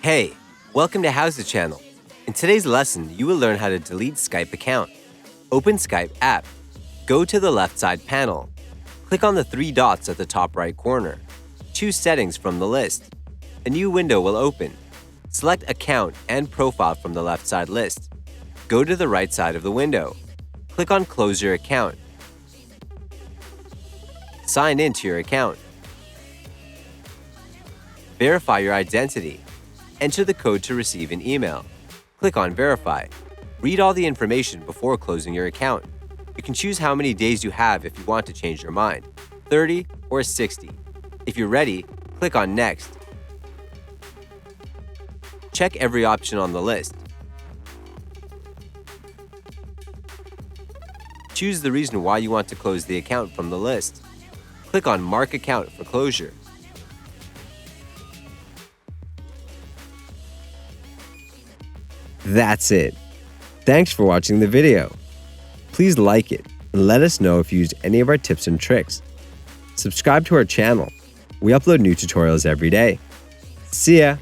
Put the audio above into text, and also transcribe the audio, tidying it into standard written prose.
Hey, welcome to HOWZA channel. In today's lesson, you will learn how to delete Skype account. Open Skype app. Go to the left side panel. Click on the three dots at the top right corner. Choose Settings from the list. A new window will open. Select Account and Profile from the left side list. Go to the right side of the window. Click on Close your account. Sign in to your account. Verify your identity. Enter the code to receive an email. Click on Verify. Read all the information before closing your account. You can choose how many days you have if you want to change your mind, 30 or 60. If you're ready, click on Next. Check every option on the list. Choose the reason why you want to close the account from the list. Click on Mark Account for closure. That's it. Thanks for watching the video. Please like it and let us know if you used any of our tips and tricks. Subscribe to our channel. We upload new tutorials every day. See ya!